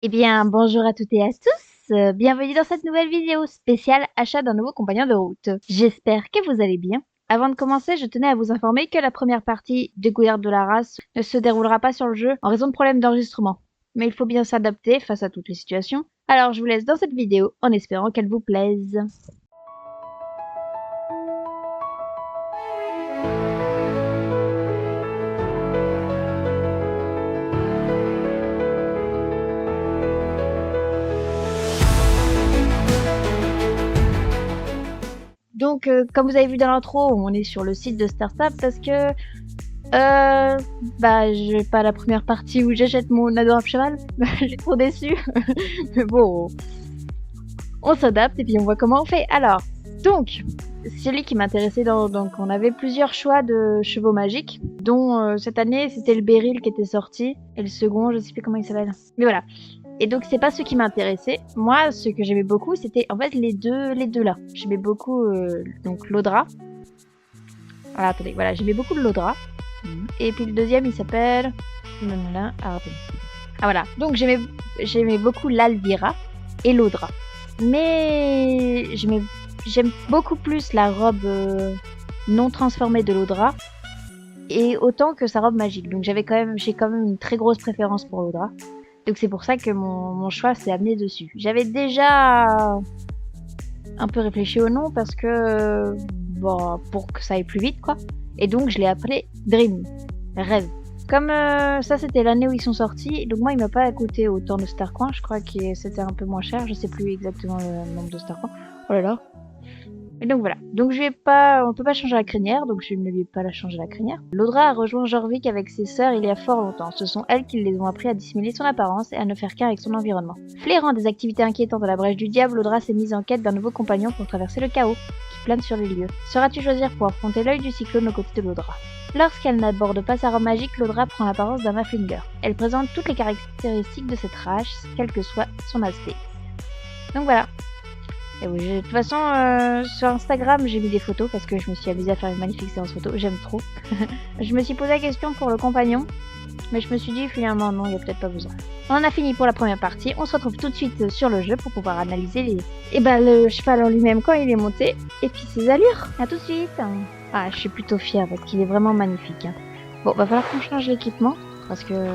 Eh bien, bonjour à toutes et à tous, bienvenue dans cette nouvelle vidéo spéciale achat d'un nouveau compagnon de route. J'espère que vous allez bien. Avant de commencer, je tenais à vous informer que la première partie découverte de la race ne se déroulera pas sur le jeu en raison de problèmes d'enregistrement. Mais il faut bien s'adapter face à toutes les situations. Alors je vous laisse dans cette vidéo en espérant qu'elle vous plaise. Donc, comme vous avez vu dans l'intro, on est sur le site de Startup parce que j'ai pas la première partie où j'achète mon adorable cheval. J'ai trop déçu. Mais bon, on s'adapte et puis on voit comment on fait. Alors, donc, celui qui m'intéressait, donc on avait plusieurs choix de chevaux magiques, dont cette année c'était le Beryl qui était sorti, et le second, je sais plus comment il s'appelle. Mais voilà. Et donc c'est pas ce qui m'intéressait. Moi, ce que j'aimais beaucoup, c'était en fait les deux là. J'aimais beaucoup donc l'Audra. Voilà, attendez, voilà, j'aimais beaucoup l'Audra. Et puis le deuxième, il s'appelle. Ah, attendez. Ah voilà. Donc j'aimais beaucoup l'Alvira et l'Audra. Mais j'aime beaucoup plus la robe non transformée de l'Audra et autant que sa robe magique. Donc j'ai quand même une très grosse préférence pour l'Audra. Donc c'est pour ça que mon choix s'est amené dessus. J'avais déjà un peu réfléchi au nom parce que bon, pour que ça aille plus vite quoi. Et donc je l'ai appelé Dream, rêve. Comme ça c'était l'année où ils sont sortis, donc moi il m'a pas coûté autant de Starcoin, je crois que c'était un peu moins cher, je sais plus exactement le nombre de Starcoin. Oh là là. Et donc voilà. Donc on peut pas changer la crinière, donc je ne lui ai pas la changer la crinière. L'Audra a rejoint Jorvik avec ses sœurs il y a fort longtemps. Ce sont elles qui les ont appris à dissimuler son apparence et à ne faire qu'un avec son environnement. Flairant des activités inquiétantes à la brèche du diable, l'Audra s'est mise en quête d'un nouveau compagnon pour traverser le chaos qui plane sur les lieux. Sauras-tu choisir pour affronter l'œil du cyclone aux côtés de l'Audra? Lorsqu'elle n'aborde pas sa robe magique, l'Audra prend l'apparence d'un Maflinger. Elle présente toutes les caractéristiques de cette race, quel que soit son aspect. Donc voilà. Et oui, de toute façon, sur Instagram, j'ai mis des photos parce que je me suis amusée à faire une magnifique séance photo. J'aime trop. Je me suis posé la question pour le compagnon, mais je me suis dit finalement non, il n'y a peut-être pas besoin. On en a fini pour la première partie. On se retrouve tout de suite sur le jeu pour pouvoir analyser le cheval en lui-même quand il est monté et puis ses allures. À tout de suite. Ah, je suis plutôt fière parce qu'il est vraiment magnifique. Hein. Bon, va falloir qu'on change l'équipement parce que...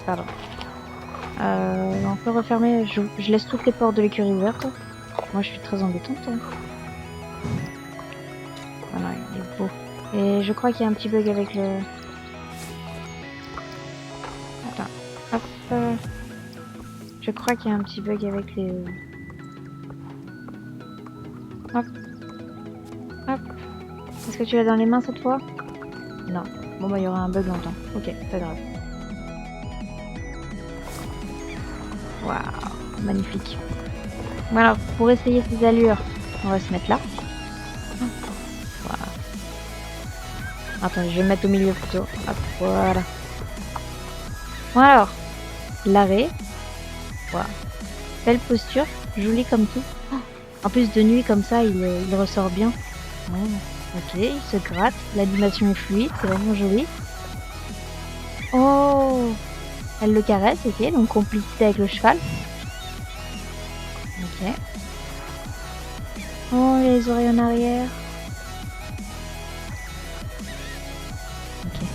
Pardon. On peut refermer... Je laisse toutes les portes de l'écurie ouvertes. Moi, je suis très embêtante. Hein. Voilà, il est beau. Et je crois qu'il y a un petit bug avec le... Attends. Hop. Je crois qu'il y a un petit bug avec les... Hop. Hop. Est-ce que tu l'as dans les mains cette fois? Non. Bon, bah, il y aura un bug longtemps. Ok, pas grave. Waouh, magnifique. Voilà, pour essayer ses allures, on va se mettre là. Voilà. Attends, je vais me mettre au milieu plutôt. Hop, voilà. Bon alors, l'arrêt. Voilà. Belle posture, joli comme tout. En plus de nuit comme ça, il ressort bien. Ok, il se gratte. L'animation est fluide, c'est vraiment joli. Oh, elle le caresse, ok, donc complicité avec le cheval. Ok. Oh, les oreilles en arrière. Ok.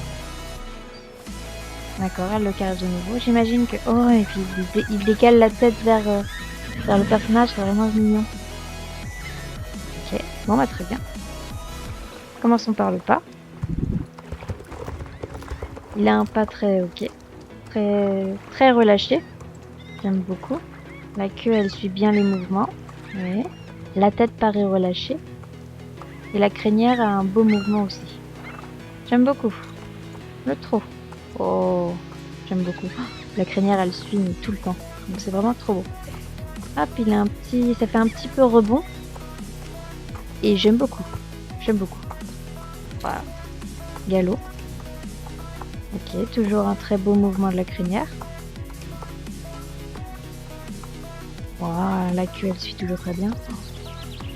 D'accord, elle le caresse de nouveau. J'imagine que... Oh, et puis il décale la tête vers le personnage, c'est vraiment mignon. Ok, bon bah très bien. Commençons par le pas. Il a un pas très ok. Très relâché. J'aime beaucoup. La queue, elle suit bien les mouvements. Ouais. La tête paraît relâchée. Et la crinière a un beau mouvement aussi. J'aime beaucoup. Le trop. Oh, j'aime beaucoup. La crinière, elle suit tout le temps. Donc c'est vraiment trop beau. Hop, il a un petit... Ça fait un petit peu rebond. Et j'aime beaucoup. J'aime beaucoup. Voilà. Galop. Ok, toujours un très beau mouvement de la crinière. Voilà, la queue, elle suit toujours très bien.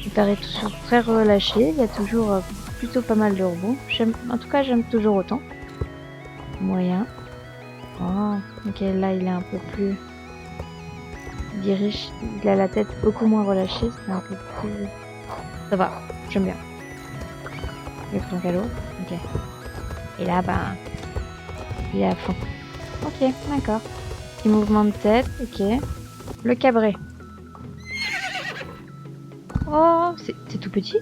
Il paraît toujours très relâché. Il y a toujours plutôt pas mal de rebonds. En tout cas, j'aime toujours autant. Moyen. Oh, ok, là, il est un peu plus... dirige, il a la tête beaucoup moins relâchée, c'est un peu plus... Ça va, j'aime bien. Le ton galop, ok. Et là, ben, il est à fond. Ok, d'accord. Petit mouvement de tête, ok. Le cabré. Oh, c'est tout petit.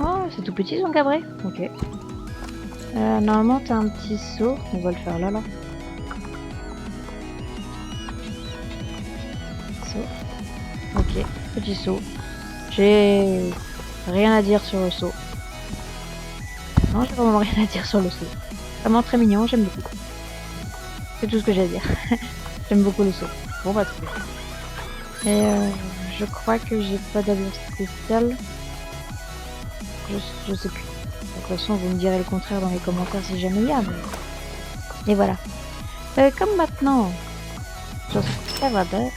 Oh, c'est tout petit son cabré. Ok. Normalement, t'as un petit saut. On va le faire là. Saut. Ok, petit saut. J'ai rien à dire sur le saut. Non, j'ai vraiment rien à dire sur le saut. Vraiment très mignon, j'aime beaucoup. C'est tout ce que j'ai à dire. J'aime beaucoup le saut. Bon, bah, très bien. Et je crois que j'ai pas d'allure spéciale. Je sais plus. De toute façon, vous me direz le contraire dans les commentaires si jamais il y a. Mais... Et voilà. Comme maintenant, je suis Star Rider.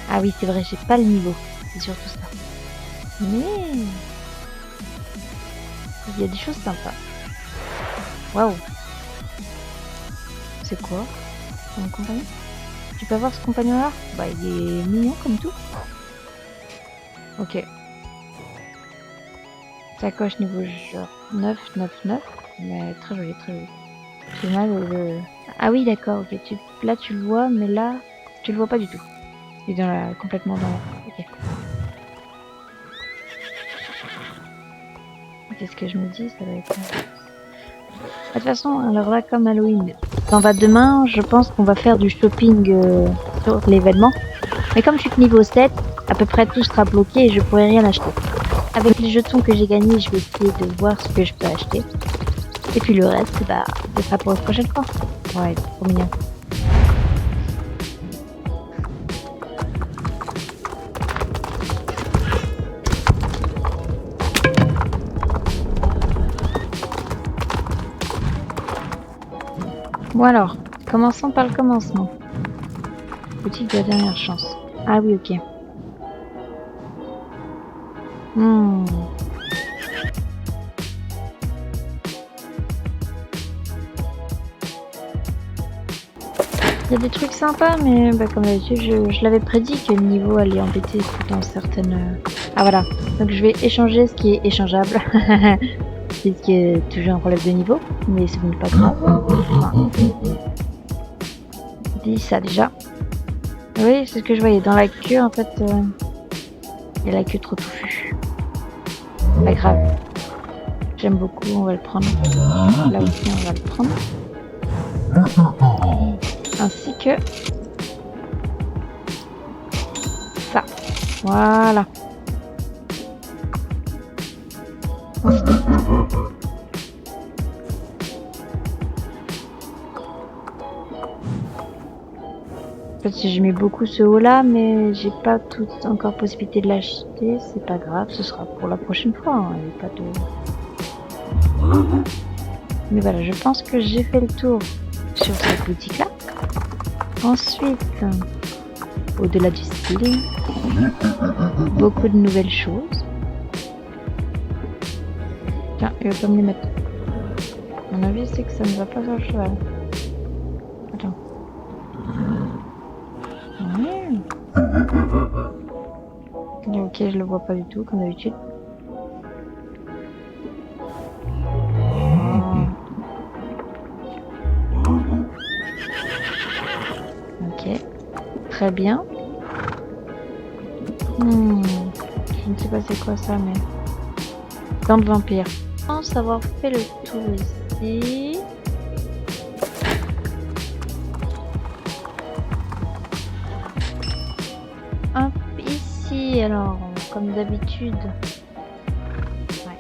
Ah oui, c'est vrai, j'ai pas le niveau. C'est surtout ça. Mais il y a des choses sympas. Waouh. C'est quoi? Mon compagnon? Tu peux avoir ce compagnon-là? Bah, il est mignon comme tout. Ok. Sacoche niveau genre 9, 9, 9. Mais très joli, très joli. J'ai mal le... Ah oui, d'accord, ok. Là, tu le vois, mais là, tu le vois pas du tout. Il est dans la... complètement dans la... Ok. Qu'est-ce que je me dis? Ça va être... De toute façon, alors là, comme Halloween s'en va demain, je pense qu'on va faire du shopping sur l'événement. Mais comme je suis que niveau 7, à peu près tout sera bloqué et je pourrai rien acheter. Avec les jetons que j'ai gagnés, je vais essayer de voir ce que je peux acheter. Et puis le reste, bah, ce sera pour la prochaine fois. Ouais, trop mignon. Bon alors, commençons par le commencement. Boutique de la dernière chance. Ah oui, ok. Il y a des trucs sympas, mais bah, comme d'habitude, je l'avais prédit que le niveau allait embêter dans certaines... Ah voilà, donc je vais échanger ce qui est échangeable. C'est ce qui est toujours un problème de niveau, mais ce n'est pas grave. Enfin, dis ça déjà. Oui, c'est ce que je voyais. Dans la queue, en fait, il y a la queue trop touffue. Pas grave. J'aime beaucoup, on va le prendre. Là aussi, on va le prendre. Ainsi que ça. Voilà. En fait, j'ai mis beaucoup ce haut là, mais j'ai pas tout encore possibilité de l'acheter. C'est pas grave, ce sera pour la prochaine fois. Hein. Il n'y a pas de... Mais voilà, je pense que j'ai fait le tour sur cette boutique là. Ensuite, au-delà du style, beaucoup de nouvelles choses. Tiens, il va pas me les mettre. À mon avis, c'est que ça ne va pas sur le cheval. Attends. Ok, je le vois pas du tout, comme d'habitude. Ok, très bien. Je ne sais pas c'est quoi ça, mais... Dents de vampire. Je pense avoir fait le tour ici. Hop, ici, alors, comme d'habitude. Ouais.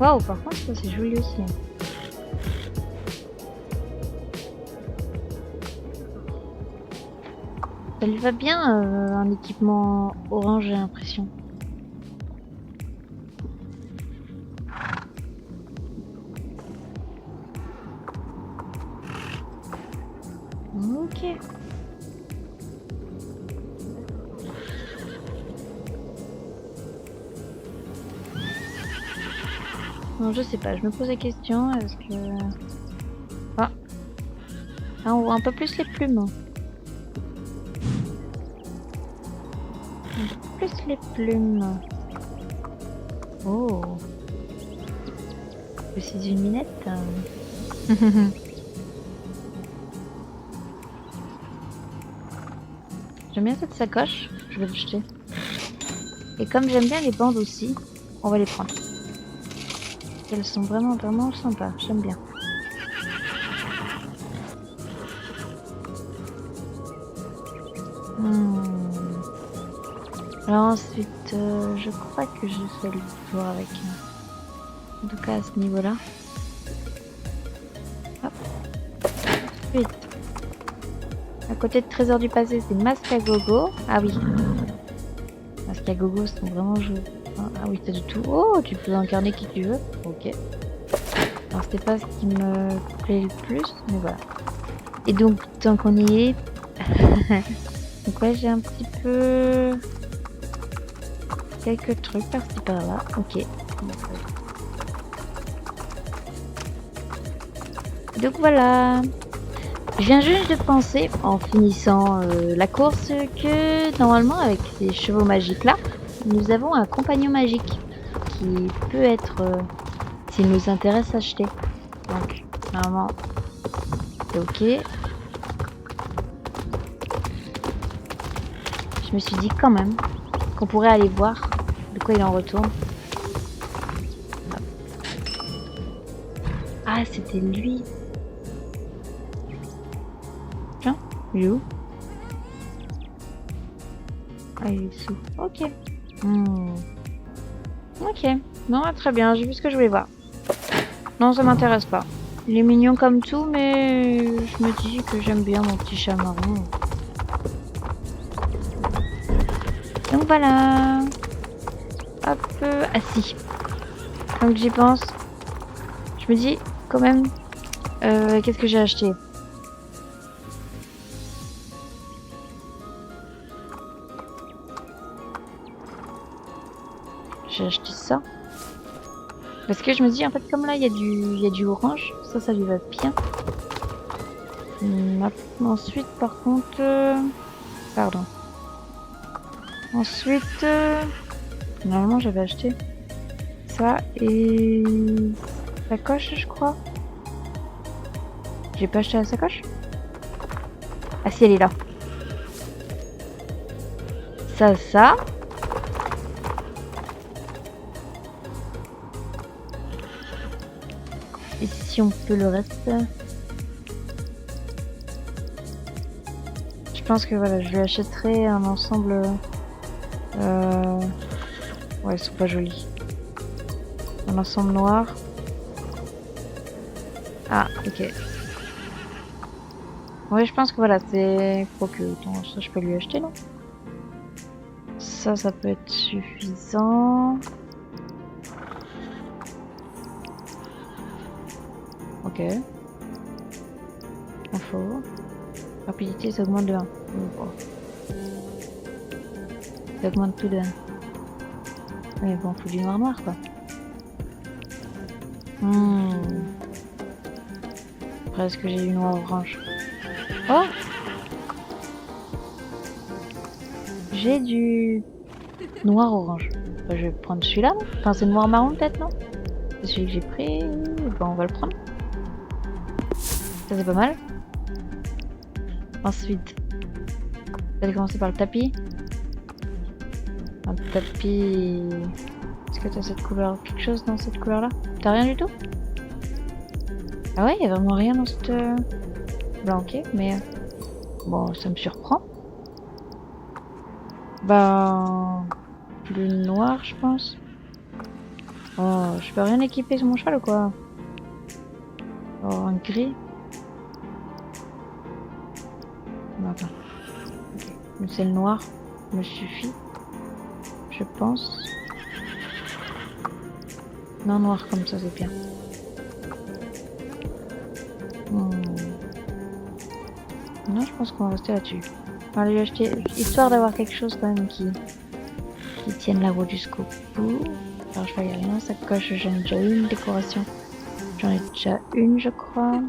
Waouh, par contre, ça c'est joli aussi. Ça lui va bien, un équipement orange, j'ai l'impression. Ok. Non, je sais pas, je me pose la question, est-ce que... Ah, ah, on voit un peu plus les plumes. Un peu plus les plumes. Oh. Je suis une minette. J'aime bien cette sacoche, je vais l'acheter. Et comme j'aime bien les bandes aussi, on va les prendre. Elles sont vraiment sympas, j'aime bien. Alors ensuite, je crois que je fais le tour avec. En tout cas à ce niveau-là. Hop. Ensuite, à côté de Trésor du passé, c'est Masque à gogo. Ah oui. Masque à gogo sont vraiment joués. Ah oui, t'as du tout. Oh, tu peux incarner qui tu veux. Ok. Alors c'était pas ce qui me plaît le plus, mais voilà. Et donc, tant qu'on y est... donc ouais, j'ai un petit peu... quelques trucs par-ci par-là. Ok. Donc voilà. Je viens juste de penser, en finissant la course, que normalement avec ces chevaux magiques là, nous avons un compagnon magique qui peut être, s'il nous intéresse, acheté. Donc normalement c'est ok. Je me suis dit quand même qu'on pourrait aller voir de quoi il en retourne. Ah, c'était lui. Tiens, il est où? Ah, il est dessous. Ok. Ok. Non, très bien, j'ai vu ce que je voulais voir. Non, ça m'intéresse pas. Il est mignon comme tout, mais je me dis que j'aime bien mon petit chat marron. Donc voilà. Hop. Ah si. Donc j'y pense. Je me dis quand même, qu'est-ce que j'ai acheté? J'ai acheté ça. Parce que je me dis, en fait, comme là, il y a du orange. Ça lui va bien. Ensuite, par contre... Pardon. Ensuite... Normalement, j'avais acheté ça et... sacoche, je crois. J'ai pas acheté la sacoche? Ah si, elle est là. Ça... Et si on peut le reste. Je pense que voilà, je lui achèterai un ensemble. Ouais, ils sont pas jolis. Un ensemble noir. Ah, ok. Ouais, je pense que voilà, c'est. Quoique, attends, ça je peux lui acheter, non? Ça peut être suffisant. Ok. Info. Rapidité, ça augmente de 1. Ça augmente tout de 1. Mais bon, faut du noir quoi. Après, est-ce que j'ai du noir orange? Oh! J'ai du noir orange. Bah, je vais prendre celui-là, non? Enfin, c'est noir marron peut-être, non? C'est celui que j'ai pris. Bon, on va le prendre. Ça, c'est pas mal. Ensuite, je vais commencer par le tapis. Un tapis... Est-ce que t'as cette couleur? Quelque chose dans cette couleur-là? T'as rien du tout? Ah ouais, y a vraiment rien dans cette... Blanc, ok, mais... Bon, ça me surprend. Bah... Plus noir, je pense. Oh, je peux rien équiper sur mon cheval ou quoi? Oh, un gris. Non, attends. Okay. Mais c'est le noir. Me suffit. Je pense. Non, noir comme ça, c'est bien. Non, je pense qu'on va rester là-dessus. On va lui acheter, histoire d'avoir quelque chose quand même qui tienne la roue jusqu'au bout. Alors je vais y aller dans sa coche, j'en ai déjà une décoration. J'en ai déjà une, je crois.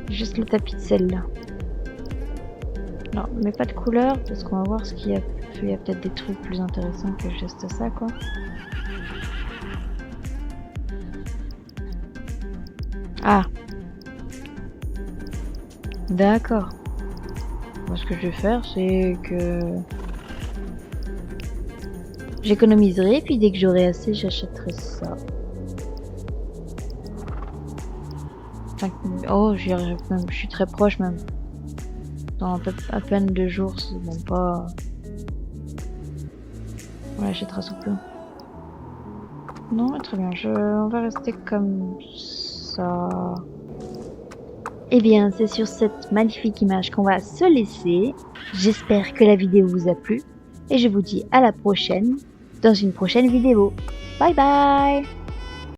Juste le tapis de celle-là. Non, mais pas de couleur, parce qu'on va voir ce qu'il y a. Il y a peut-être des trucs plus intéressants que juste ça, quoi. Ah. D'accord. Moi, ce que je vais faire, c'est que j'économiserai, puis dès que j'aurai assez, j'achèterai ça. Oh, j'y arrive même, je suis très proche même. Dans à peine 2 jours, c'est même pas... On l'achètera sous peu. Non, mais très bien, on va rester comme ça. Eh bien, c'est sur cette magnifique image qu'on va se laisser. J'espère que la vidéo vous a plu. Et je vous dis à la prochaine, dans une prochaine vidéo. Bye bye!